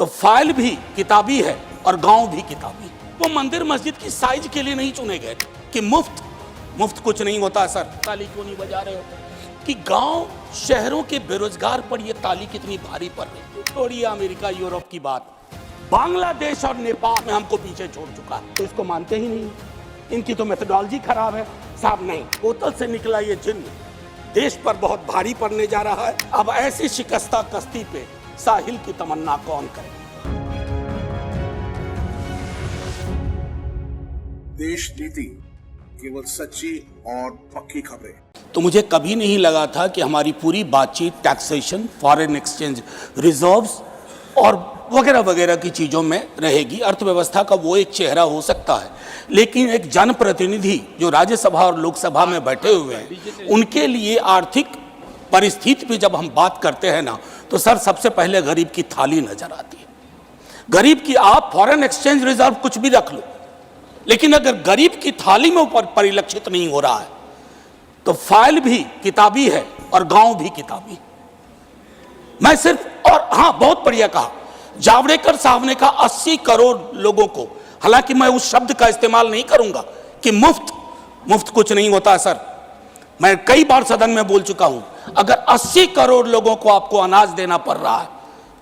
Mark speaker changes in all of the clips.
Speaker 1: तो फाइल भी किताबी है और गांव भी किताबी। वो मंदिर मस्जिद की साइज के लिए नहीं चुने गए कि मुफ्त कुछ नहीं होता। सर ताली क्यों नहीं बजा रहे हो कि गांव शहरों के बेरोजगार पर ये ताली कितनी भारी पड़ रही है। छोड़िए अमेरिका यूरोप की बात, बांग्लादेश और नेपाल में हमको पीछे छोड़ चुका है, तो इसको मानते ही नहीं। इनकी तो मेथोडोलॉजी खराब है साहब। नहीं, बोतल से निकला ये जिन्न देश पर बहुत भारी पड़ने जा रहा है। अब ऐसी शिकस्ता कश्ती पे साहिल की तमन्ना कौन करे।
Speaker 2: देश नीति केवल सच्ची और पक्की खबरें।
Speaker 1: तो मुझे कभी नहीं लगा था कि हमारी पूरी बातचीत टैक्सेशन, फॉरेन एक्सचेंज रिजर्व्स और वगैरह वगैरह की चीज़ों में रहेगी। अर्थव्यवस्था का वो एक चेहरा हो सकता है, लेकिन एक जनप्रतिनिधि जो राज्यसभा और लोकसभा में बैठे हुए हैं, उनके लिए आर्थिक परिस्थिति पे जब हम बात करते हैं ना, तो सर सबसे पहले गरीब की थाली नजर आती है। गरीब की, आप फॉरेन एक्सचेंज रिजर्व कुछ भी रख लो, लेकिन अगर गरीब की थाली में ऊपर परिलक्षित नहीं हो रहा है तो फाइल भी किताबी है और गांव भी किताबी। मैं सिर्फ, और हाँ बहुत बढ़िया कहा जावड़ेकर साहब ने कहा 80 करोड़ लोगों को, हालांकि मैं उस शब्द का इस्तेमाल नहीं करूंगा कि मुफ्त कुछ नहीं होता। सर मैं कई बार सदन में बोल चुका हूं, अगर 80 करोड़ लोगों को आपको अनाज देना पड़ रहा है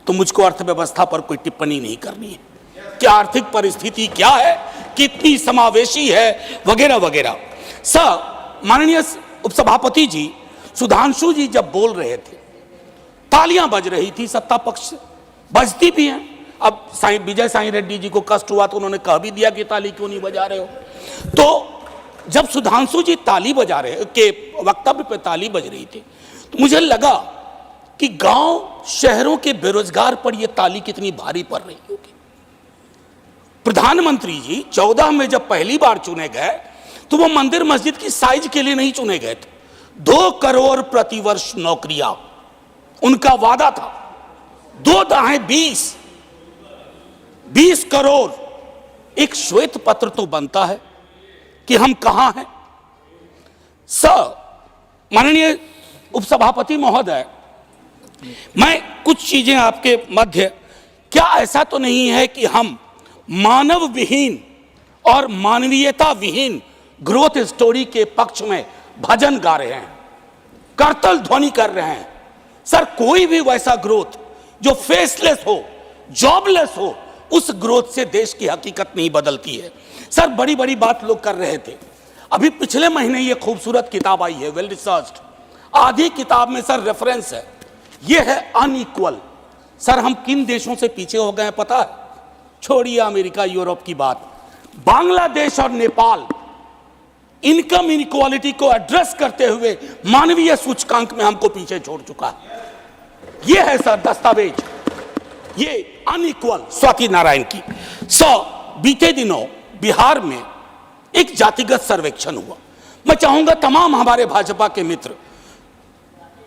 Speaker 1: तो मुझको अर्थव्यवस्था पर कोई टिप्पणी नहीं करनी है कि आर्थिक परिस्थिति क्या है, कितनी समावेशी है, वगैरह वगैरह। सर माननीय उपसभापति जी सुधांशु जी जब बोल रहे थे, तालियां बज रही थी सत्ता पक्ष से, बजती भी हैं। अब विजय साई रेड्डी जी को कष्ट हुआ तो उन्होंने कह भी दिया कि ताली क्यों नहीं बजा रहे हो। तो जब सुधांशु जी ताली बजा रहे के वक्तव्य पे ताली बज रही थी, तो मुझे लगा कि गांव शहरों के बेरोजगार पर यह ताली कितनी भारी पड़ रही होगी। प्रधानमंत्री जी 14 में जब पहली बार चुने गए तो वो मंदिर मस्जिद की साइज के लिए नहीं चुने गए थे। 2 करोड़ प्रतिवर्ष नौकरियां उनका वादा था। 2 दाएं 20 करोड़। एक श्वेत पत्र तो बनता है कि हम कहां हैं। सर माननीय उपसभापति महोदय, मैं कुछ चीजें आपके मध्य, क्या ऐसा तो नहीं है कि हम मानव विहीन और मानवीयता विहीन ग्रोथ स्टोरी के पक्ष में भजन गा रहे हैं, करतल ध्वनि कर रहे हैं। सर कोई भी वैसा ग्रोथ जो फेसलेस हो, जॉबलेस हो, उस ग्रोथ से देश की हकीकत नहीं बदलती है। सर बड़ी बड़ी बात लोग कर रहे थे। अभी पिछले महीने ये खूबसूरत किताब आई है, वेल रिसर्च्ड। आधी किताब में सर रेफरेंस है, ये है अनइक्वल। सर हम किन देशों से पीछे हो गए हैं पता है? छोड़िए अमेरिका यूरोप की बात, बांग्लादेश और नेपाल इनकम इनइक्वालिटी को एड्रेस करते हुए मानवीय सूचकांक में हमको पीछे छोड़ चुका है। ये है सर दस्तावेज, ये अनइक्वल स्वाति नारायण की। बीते दिनों बिहार में एक जातिगत सर्वेक्षण हुआ। मैं चाहूंगा तमाम हमारे भाजपा के मित्र,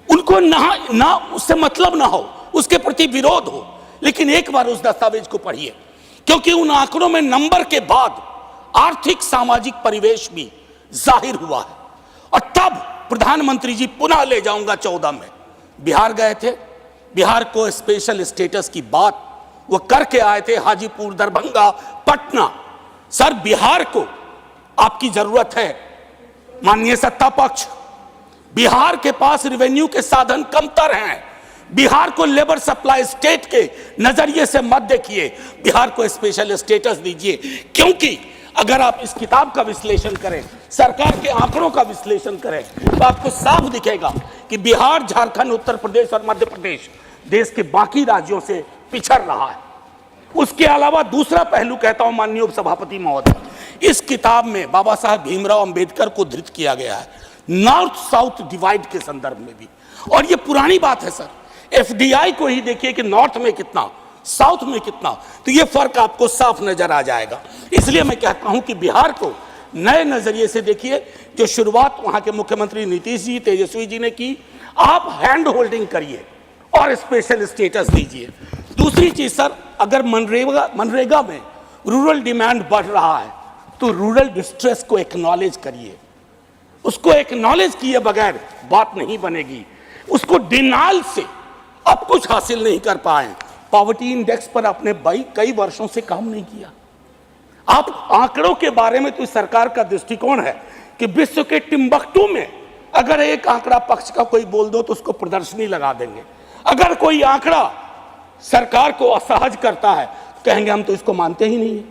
Speaker 1: उनको ना उससे मतलब ना हो, उसके प्रति विरोध हो, लेकिन एक बार उस दस्तावेज को पढ़िए, क्योंकि उन आंकड़ों में नंबर के बाद आर्थिक सामाजिक परिवेश भी जाहिर हुआ है। और तब प्रधानमंत्री जी पुनः ले जाऊंगा 14 में बिहार गए थे। बिहार को स्पेशल स्टेटस की बात वो करके आए थे, हाजीपुर, दरभंगा, पटना। सर बिहार को आपकी जरूरत है माननीय सत्ता पक्ष। बिहार के पास रेवेन्यू के साधन कमतर हैं। बिहार को लेबर सप्लाई स्टेट के नजरिए से मत देखिए, बिहार को स्पेशल स्टेटस दीजिए। क्योंकि अगर आप इस किताब का विश्लेषण करें, सरकार के आंकड़ों का विश्लेषण करें, तो आपको साफ दिखेगा कि बिहार, झारखंड, उत्तर प्रदेश और मध्य प्रदेश देश के बाकी राज्यों से पिछड़ रहा है। उसके अलावा दूसरा पहलू कहता हूं माननीय उपसभापति महोदय, इस किताब में बाबा साहब भीमराव अंबेडकर को धृत किया गया है नॉर्थ साउथ डिवाइड के संदर्भ में भी। और ये पुरानी बात है सर, एफडीआई को ही देखिए कि नॉर्थ में कितना, साउथ में कितना, तो ये फर्क आपको साफ नजर आ जाएगा। इसलिए मैं कहता हूं कि बिहार को नए नजरिए से देखिए। जो शुरुआत वहां के मुख्यमंत्री नीतीश जी, तेजस्वी जी ने की, आप हैंड होल्डिंग करिए और स्पेशल स्टेटस दीजिए। दूसरी चीज सर, अगर मनरेगा में रूरल डिमांड बढ़ रहा है तो रूरल डिस्ट्रेस को एक्नॉलेज करिए। उसको एक्नॉलेज किए बगैर बात नहीं बनेगी। उसको डिनाल से अब कुछ हासिल नहीं कर पाए, पॉवर्टी इंडेक्स पर आपने कई वर्षों से काम नहीं किया। आप आंकड़ों के बारे में तो इस सरकार का दृष्टिकोण है कि विश्व के टिम्बकटू में अगर एक आंकड़ा पक्ष का कोई बोल दो तो उसको प्रदर्शनी लगा देंगे। अगर कोई आंकड़ा सरकार को असहज करता है तो कहेंगे हम तो इसको मानते ही नहीं है,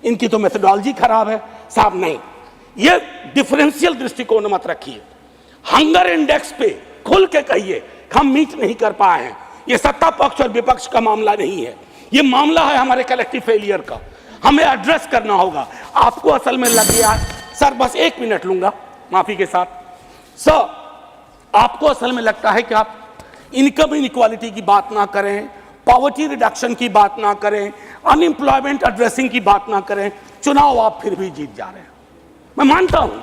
Speaker 1: इनकी तो मेथोडोलॉजी खराब है। साहब नहीं, ये डिफरेंशियल दृष्टिकोण मत रखिए। हंगर इंडेक्स पे खुल के कहिए हम मीट नहीं कर पाए हैं। ये सत्ता पक्ष और विपक्ष का मामला नहीं है, ये मामला है हमारे कलेक्टिव फेलियर का। हमें एड्रेस करना होगा। आपको असल में लग गया सर, बस 1 मिनट लूंगा माफी के साथ। सर, आपको असल में लगता है कि आप इनकम इनइक्वालिटी की बात ना करें, पॉवर्टी रिडक्शन की बात ना करें, अनएम्प्लॉयमेंट एड्रेसिंग की बात ना करें, चुनाव आप फिर भी जीत जा रहे हैं। मैं मानता हूं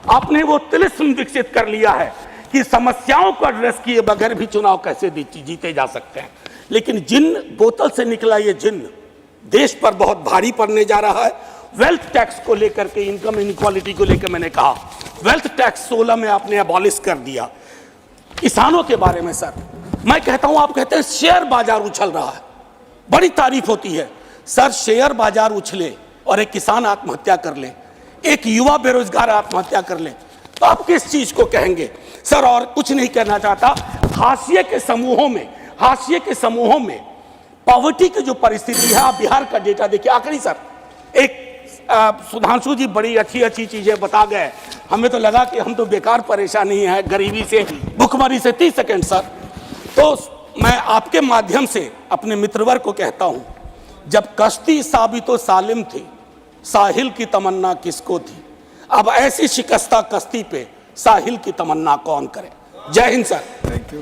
Speaker 1: आपने वो तिलिस्म विकसित कर लिया है कि समस्याओं को एड्रेस किए बगैर भी चुनाव कैसे जीते जा सकते हैं। लेकिन जिन बोतल से निकला ये जिन देश पर बहुत भारी पड़ने जा रहा है। वेल्थ टैक्स को लेकर के, इनकम इनइक्वालिटी को लेकर मैंने कहा वेल्थ टैक्स 16 में आपने अबॉलिश कर दिया। किसानों के बारे में सर मैं कहता हूं, आप कहते हैं शेयर बाजार उछल रहा है, बड़ी तारीफ होती है। सर, शेयर बाजार उछले और एक किसान आत्महत्या कर ले, एक युवा बेरोजगार आत्महत्या कर ले, तो आप किस चीज को कहेंगे सर? और कुछ नहीं कहना चाहता। हाशिए के समूहों में पॉवर्टी की जो परिस्थिति है, आप बिहार का डेटा देखिए। आखिरी सर, एक सुधांशु जी बड़ी अच्छी चीजें बता गए, हमें तो लगा कि हम तो बेकार परेशानी है गरीबी से, भुखमरी से। 30 सेकंड सर। तो मैं आपके माध्यम से अपने मित्रवर्ग को कहता हूं, जब कश्ती साबितो सालिम थी, साहिल की तमन्ना किसको थी? अब ऐसी शिकस्ता कश्ती पे साहिल की तमन्ना कौन करे? जय हिंद सर।
Speaker 3: Thank you.